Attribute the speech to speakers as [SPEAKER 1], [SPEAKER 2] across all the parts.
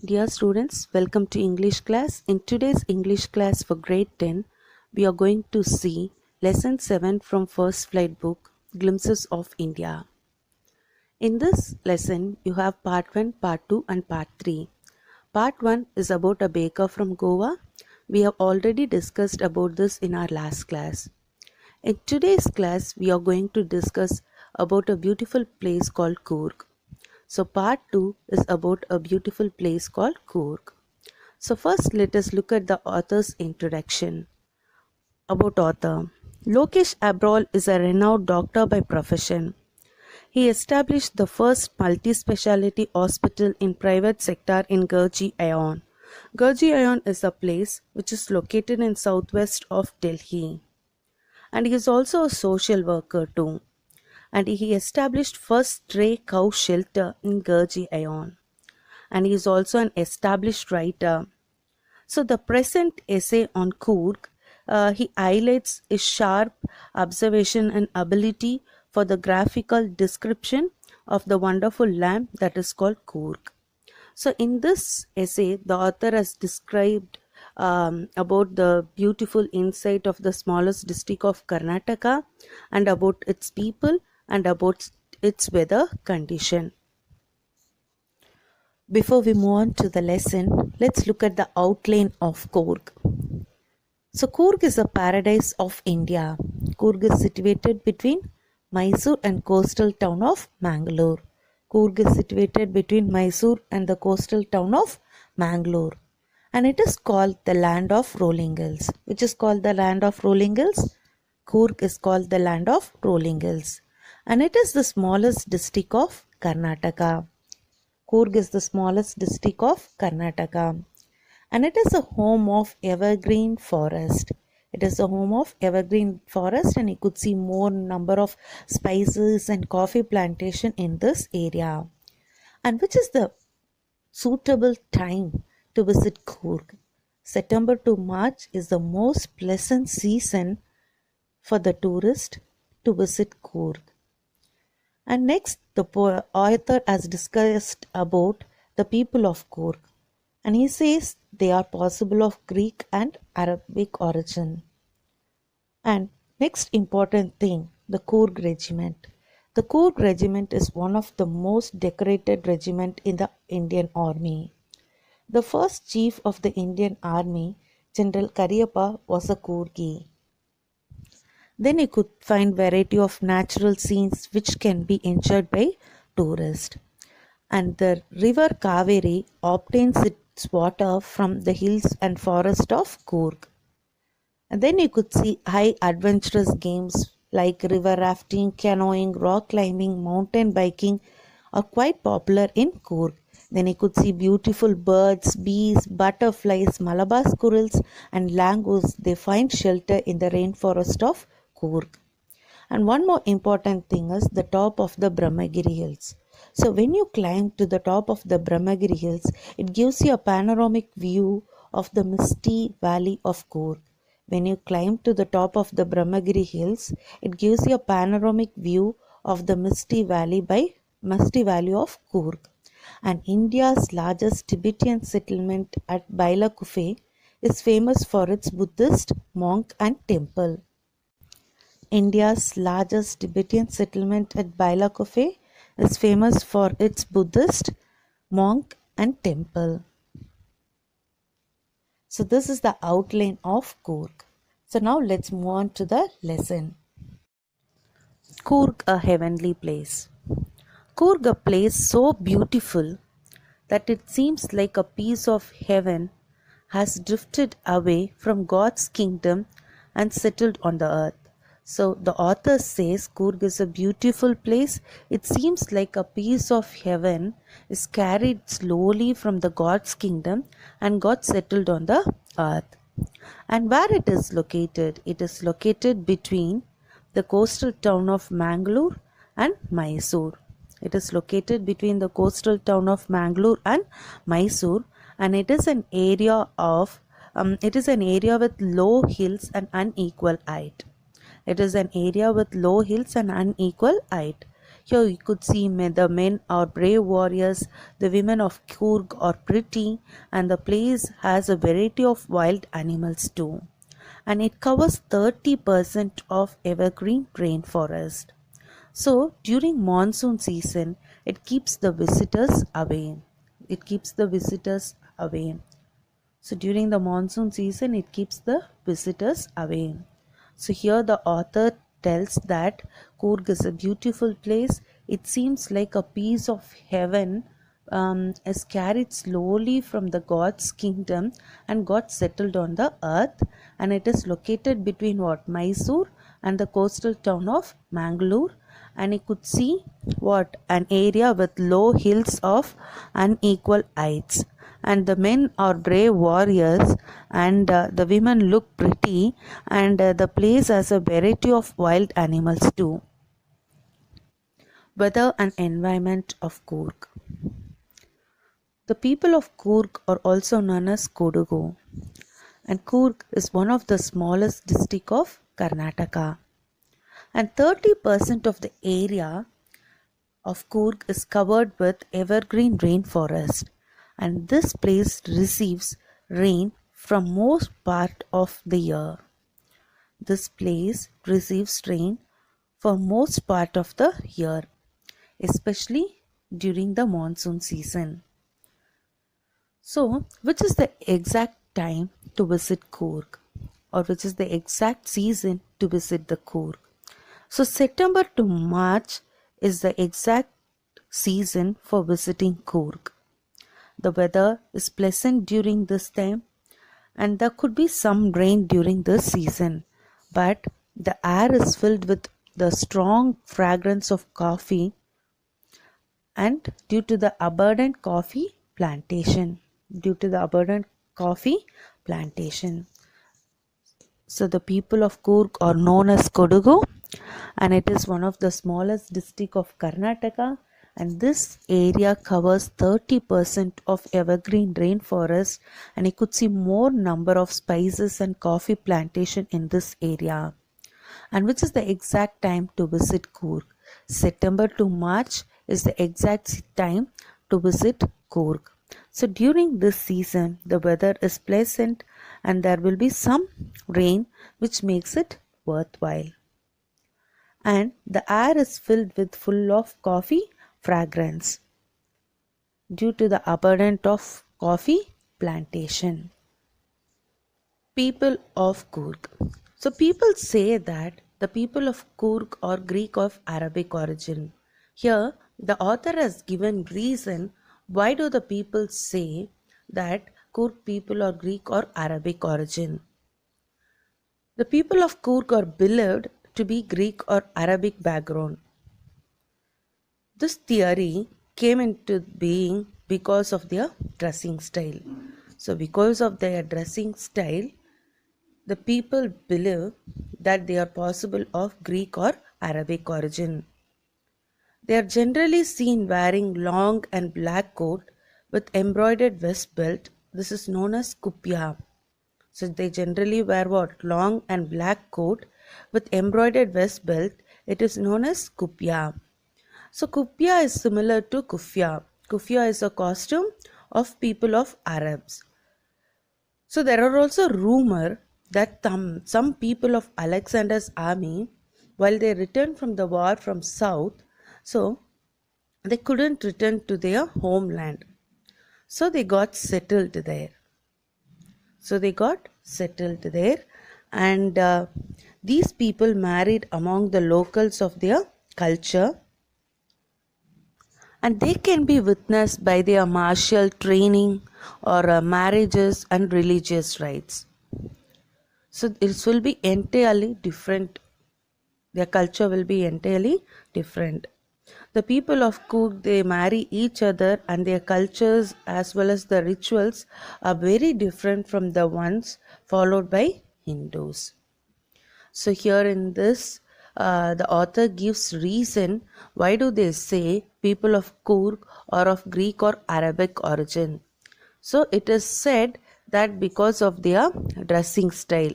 [SPEAKER 1] Dear students, welcome to English class. In today's English class for grade 10, we are going to see lesson 7 from First Flight book, Glimpses of India. In this lesson, you have part 1, part 2 and part 3. Part 1 is about a baker from Goa. We have already discussed about this in our last class. In today's class, we are going to discuss about a beautiful place called Coorg. So part 2 is about a beautiful place called Coorg. So first let us look at the author's introduction. About author. Lokesh Abrol is a renowned doctor by profession. He established the first multi-speciality hospital in private sector in Gurji Ayon. Gurji Ayon is a place which is located in southwest of Delhi. And he is also a social worker too. And he established first stray cow shelter in Gurji Ayon. And he is also an established writer. So the present essay on Coorg, he highlights his sharp observation and ability for the graphical description of the wonderful land that is called Coorg. So in this essay, the author has described about the beautiful insight of the smallest district of Karnataka and about its people and about its weather condition. Before we move on to the lesson, let's look at the outline of Coorg. So Coorg is a paradise of India. Coorg is situated between Mysore and coastal town of Mangalore. Coorg is situated between Mysore and the coastal town of Mangalore. And it is called the land of rolling hills. Which is called the land of rolling hills? Coorg is called the land of rolling hills. And it is the smallest district of Karnataka. Coorg is the smallest district of Karnataka. And it is a home of evergreen forest. It is a home of evergreen forest, and you could see more number of spices and coffee plantation in this area. And which is the suitable time to visit Coorg? September to March is the most pleasant season for the tourist to visit Coorg. And next, the author has discussed about the people of Coorg. And he says they are possible of Greek and Arabic origin. And next important thing, the Coorg regiment. The Coorg regiment is one of the most decorated regiment in the Indian army. The first chief of the Indian army, General Cariappa, was a Coorgi. Then you could find variety of natural scenes which can be enjoyed by tourists. And the river Kaveri obtains its water from the hills and forest of Coorg. And then you could see high adventurous games like river rafting, canoeing, rock climbing, mountain biking are quite popular in Coorg. Then you could see beautiful birds, bees, butterflies, Malabar squirrels and langurs. They find shelter in the rainforest of Coorg. And one more important thing is the top of the Brahmagiri Hills. So when you climb to the top of the Brahmagiri Hills, it gives you a panoramic view of the misty valley of Coorg. When you climb to the top of the Brahmagiri Hills, it gives you a panoramic view of the misty valley of Coorg. And India's largest Tibetan settlement at Bailakufe is famous for its Buddhist monk and temple. India's largest Tibetan settlement at Bailakufe is famous for its Buddhist monk and temple. So this is the outline of Coorg. So now let's move on to the lesson. Coorg, a heavenly place. Coorg, a place so beautiful that it seems like a piece of heaven has drifted away from God's kingdom and settled on the earth. So the author says Coorg is a beautiful place. It seems like a piece of heaven is carried slowly from the God's kingdom and got settled on the earth. And where it is located? It is located between the coastal town of Mangalore and Mysore. It is located between the coastal town of Mangalore and Mysore, and it is an area with low hills and unequal height. It is an area with low hills and unequal height. Here you could see the men are brave warriors, the women of Coorg are pretty, and the place has a variety of wild animals too. And it covers 30% of evergreen rainforest. So during monsoon season, it keeps the visitors away. It keeps the visitors away. So during the monsoon season, it keeps the visitors away. So here the author tells that Coorg is a beautiful place. It seems like a piece of heaven is carried slowly from the God's kingdom and got settled on the earth, and it is located between what Mysore and the coastal town of Mangalore, and you could see what an area with low hills of unequal heights, and the men are brave warriors, and the women look pretty, and the place has a variety of wild animals too. Weather and environment of Coorg. The people of Coorg are also known as Kodagu, and Coorg is one of the smallest districts of Karnataka, and 30% of the area of Coorg is covered with evergreen rainforest, and this place receives rain from most part of the year. This place receives rain for most part of the year, especially during the monsoon season. So, which is the exact time to visit Coorg, or which is the exact season to visit the Coorg? So, September to March is the exact season for visiting Coorg. The weather is pleasant during this time, and there could be some rain during this season, but the air is filled with the strong fragrance of coffee, and due to the abundant coffee plantation. So the people of Coorg are known as Kodagu, and it is one of the smallest district of Karnataka, and this area covers 30% of evergreen rainforest, and you could see more number of spices and coffee plantation in this area. And which is the exact time to visit Coorg? September to March is the exact time to visit Coorg. So during this season, the weather is pleasant and there will be some rain, which makes it worthwhile. And the air is filled with full of coffee fragrance due to the abundance of coffee plantation. People of Coorg. So people say that the people of Coorg are Greek of Arabic origin. Here the author has given reason why do the people say that Coorg people are Greek or Arabic origin. The people of Coorg are believed to be Greek or Arabic background. This theory came into being because of their dressing style. So because of their dressing style, the people believe that they are possible of Greek or Arabic origin. They are generally seen wearing long and black coat with embroidered vest belt. This is known as kupya. So they generally wear what? Long and black coat with embroidered vest belt. It is known as kupya. So kupya is similar to kufya. Kufya is a costume of people of Arabs. So there are also rumor that some people of Alexander's army, while they returned from the war from south, so they couldn't return to their homeland. So they got settled there. And these people married among the locals of their culture, and they can be witnessed by their martial training or marriages and religious rites. So this will be entirely different. Their culture will be entirely different. The people of Coorg, they marry each other, and their cultures as well as the rituals are very different from the ones followed by Hindus. So here in this, the author gives reason why do they say people of Coorg are of Greek or Arabic origin. So it is said that because of their dressing style.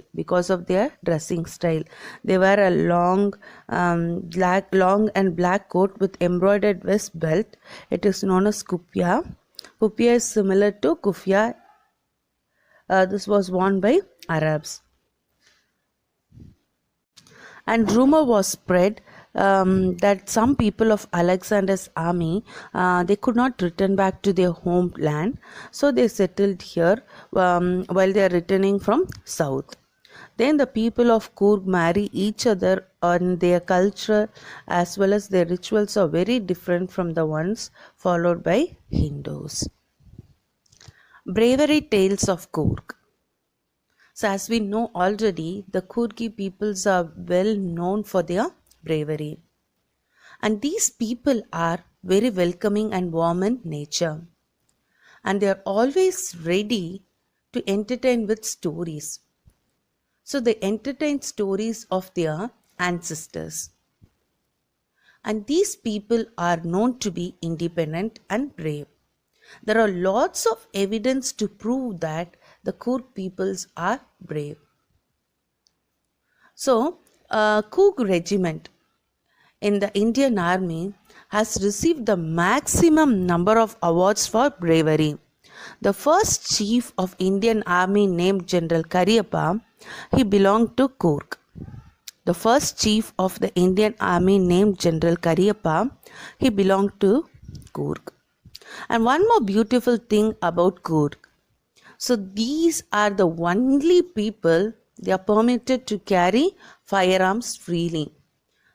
[SPEAKER 1] They wear a long and black coat with embroidered vest belt. It is known as kufiya. Kufiya is similar to kufia. This was worn by Arabs. And rumor was spread that some people of Alexander's army, they could not return back to their homeland, so they settled here while they are returning from south. Then the people of Coorg marry each other, and their culture as well as their rituals are very different from the ones followed by Hindus. Bravery tales of Coorg. So, as we know already, the Kurgi peoples are well known for their bravery. And these people are very welcoming and warm in nature. And they are always ready to entertain with stories. So, they entertain stories of their ancestors. And these people are known to be independent and brave. There are lots of evidence to prove that the Coorg peoples are brave. So, Coorg regiment in the Indian Army has received the maximum number of awards for bravery. The first chief of Indian Army named General Cariappa, he belonged to Coorg. The first chief of the Indian Army named General Cariappa, he belonged to Coorg. And one more beautiful thing about Coorg. So these are the only people they are permitted to carry firearms freely.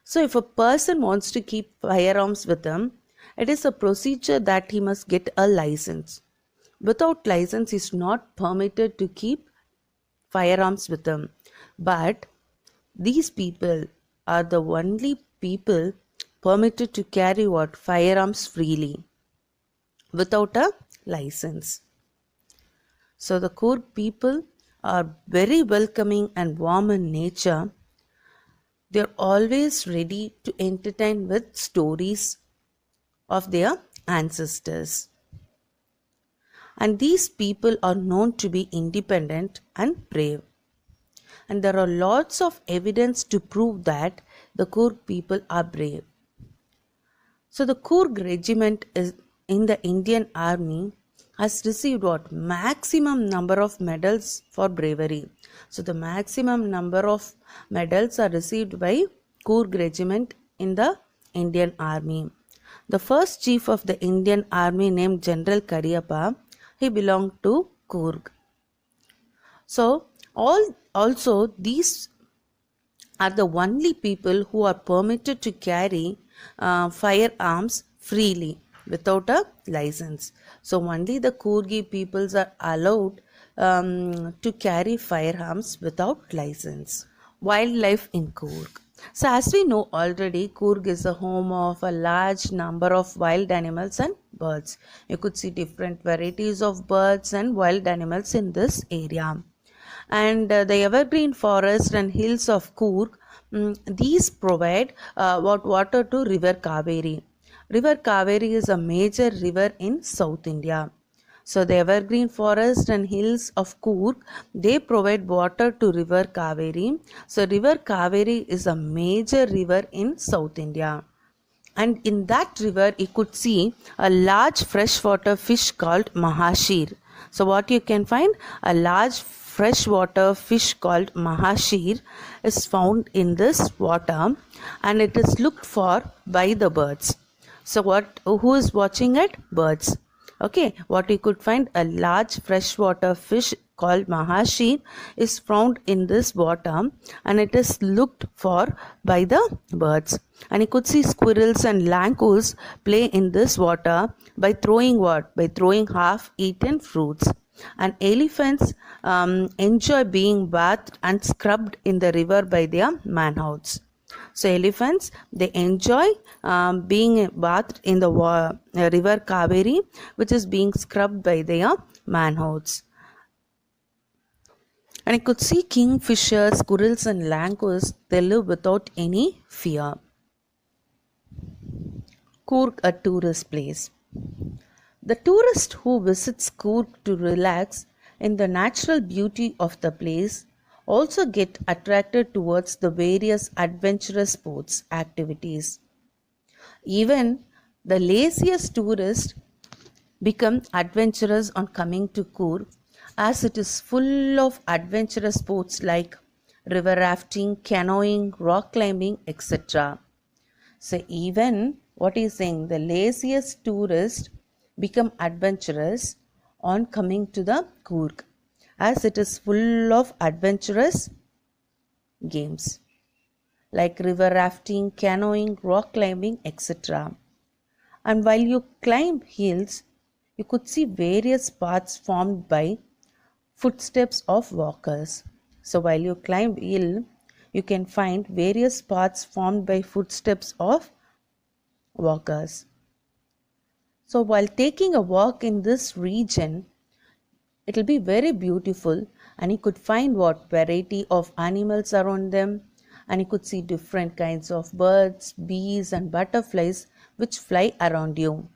[SPEAKER 1] So if a person wants to keep firearms with him, it is a procedure that he must get a license. Without license, he is not permitted to keep firearms with him. But these people are the only people permitted to carry what? Firearms freely without a license. So the Coorg people are very welcoming and warm in nature. They are always ready to entertain with stories of their ancestors. And these people are known to be independent and brave. And there are lots of evidence to prove that the Coorg people are brave. So the Coorg regiment is in the Indian Army has received what? Maximum number of medals for bravery. So the maximum number of medals are received by Coorg regiment in the Indian Army. The first chief of the Indian Army named General Cariappa, he belonged to Coorg. So also these are the only people who are permitted to carry firearms freely without a license. So only the Coorgi peoples are allowed to carry firearms without license. Wildlife in Coorg. So as we know already, Coorg is the home of a large number of wild animals and birds. You could see different varieties of birds and wild animals in this area. And the evergreen forest and hills of Coorg, these provide water to River Kaveri. River Kaveri is a major river in South India. So the evergreen forest and hills of Coorg, they provide water to River Kaveri. So River Kaveri is a major river in South India. And in that river, you could see a large freshwater fish called Mahashir. So what you can find? A large freshwater fish called Mahashir is found in this water, and it is looked for by the birds. So who is watching it? Birds. Okay, what you could find? A large freshwater fish called Mahashir is found in this water, and it is looked for by the birds. And you could see squirrels and langurs play in this water by throwing what? By throwing half-eaten fruits. And elephants enjoy being bathed and scrubbed in the river by their manhounds. So elephants, they enjoy being bathed in the river Kaveri, which is being scrubbed by their manhounds. And I could see kingfishers, squirrels and langurs, they live without any fear. Coorg, a tourist place. The tourist who visits Coorg to relax in the natural beauty of the place also get attracted towards the various adventurous sports activities. Even the laziest tourists become adventurous on coming to Coorg as it is full of adventurous sports like river rafting, canoeing, rock climbing, etc. So even what is saying, the laziest tourists become adventurous on coming to the Coorg as it is full of adventurous games like river rafting, canoeing, rock climbing, etc. And while you climb hills, you could see various paths formed by footsteps of walkers. So while you climb hill, you can find various paths formed by footsteps of walkers. So while taking a walk in this region, it will be very beautiful and you could find what variety of animals around them, and you could see different kinds of birds, bees and butterflies which fly around you.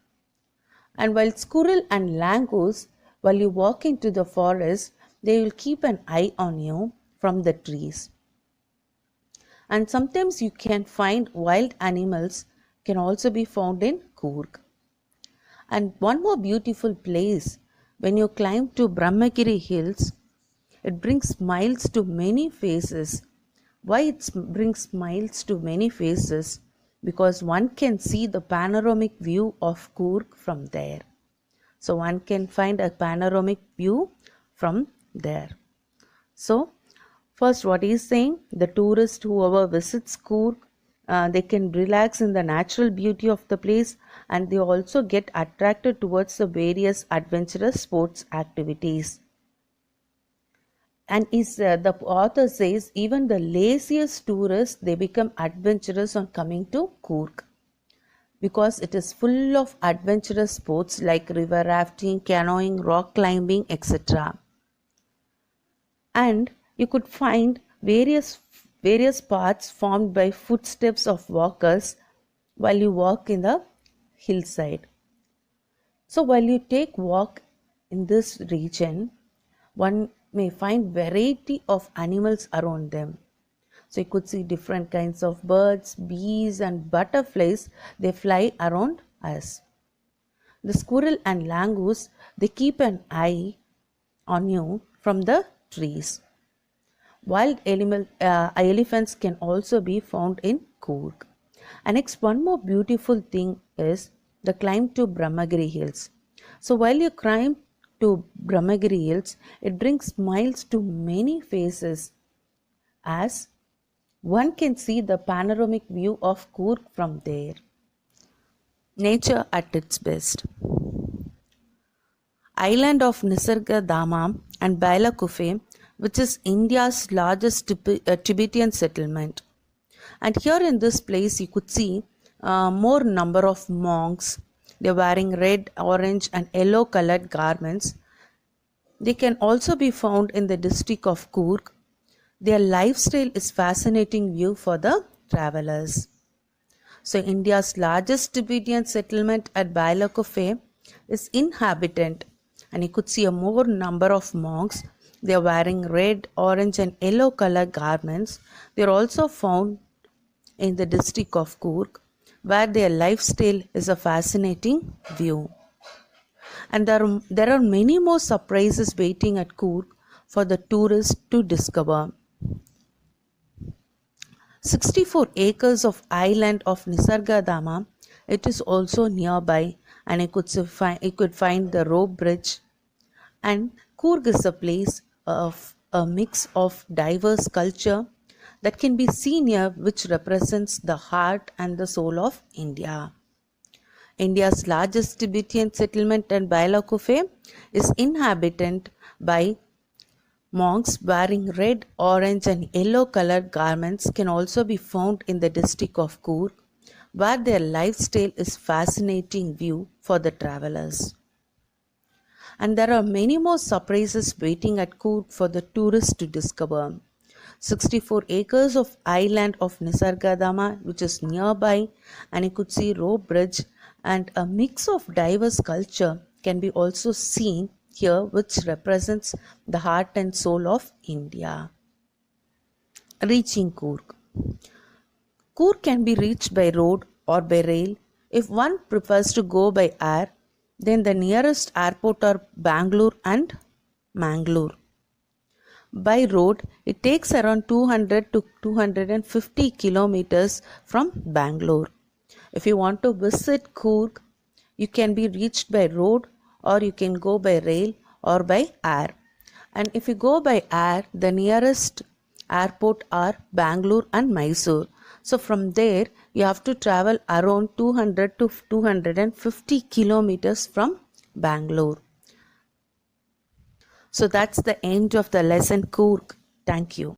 [SPEAKER 1] And while squirrel and langours, while you walk into the forest, they will keep an eye on you from the trees. And sometimes you can find wild animals can also be found in Coorg. And one more beautiful place, when you climb to Brahmagiri Hills, it brings smiles to many faces. Why it brings smiles to many faces? Because one can see the panoramic view of Coorg from there. So one can find a panoramic view from there. So first what he is saying, the tourist whoever visits Coorg, they can relax in the natural beauty of the place and they also get attracted towards the various adventurous sports activities. And the author says even the laziest tourists, they become adventurous on coming to Coorg because it is full of adventurous sports like river rafting, canoeing, rock climbing, etc. And you could find various paths formed by footsteps of walkers while you walk in the hillside. So while you take walk in this region, one may find variety of animals around them. So you could see different kinds of birds, bees and butterflies, they fly around us. The squirrel and langours, they keep an eye on you from the trees. Wild elephants can also be found in Coorg. And next, one more beautiful thing is the climb to Brahmagiri Hills. So while you climb to Brahmagiri Hills, it brings smiles to many faces as one can see the panoramic view of Coorg from there. Nature at its best. Island of Nisargadaama and Bailakufe, which is India's largest Tibetan settlement. And here in this place, you could see more number of monks. They are wearing red, orange and yellow colored garments. They can also be found in the district of Coorg. Their lifestyle is fascinating view for the travelers. So India's largest Tibetan settlement at Bailakufe is inhabitant, and you could see a more number of monks. They are wearing red, orange and yellow color garments. They are also found in the district of Coorg, where their lifestyle is a fascinating view. And there are many more surprises waiting at Coorg for the tourists to discover. 64 acres of island of Nisargadaama, it is also nearby, and you could find the rope bridge. And Coorg is a place of a mix of diverse culture that can be seen here, which represents the heart and the soul of India. India's largest Tibetan settlement at Bailakufe is inhabited by monks wearing red, orange and yellow colored garments can also be found in the district of Coorg, where their lifestyle is fascinating view for the travelers. And there are many more surprises waiting at Coorg for the tourists to discover. 64 acres of island of Nisargadaama, which is nearby, and you could see rope bridge, and a mix of diverse culture can be also seen here which represents the heart and soul of India. Reaching Coorg. Coorg can be reached by road or by rail. If one prefers to go by air, then the nearest airport are Bangalore and Mangalore. By road, it takes around 200 to 250 kilometers from Bangalore. If you want to visit Coorg, you can be reached by road or you can go by rail or by air. And if you go by air, the nearest airport are Bangalore and Mysore. So from there, you have to travel around 200 to 250 kilometers from Bangalore. So that's the end of the lesson Coorg. Thank you.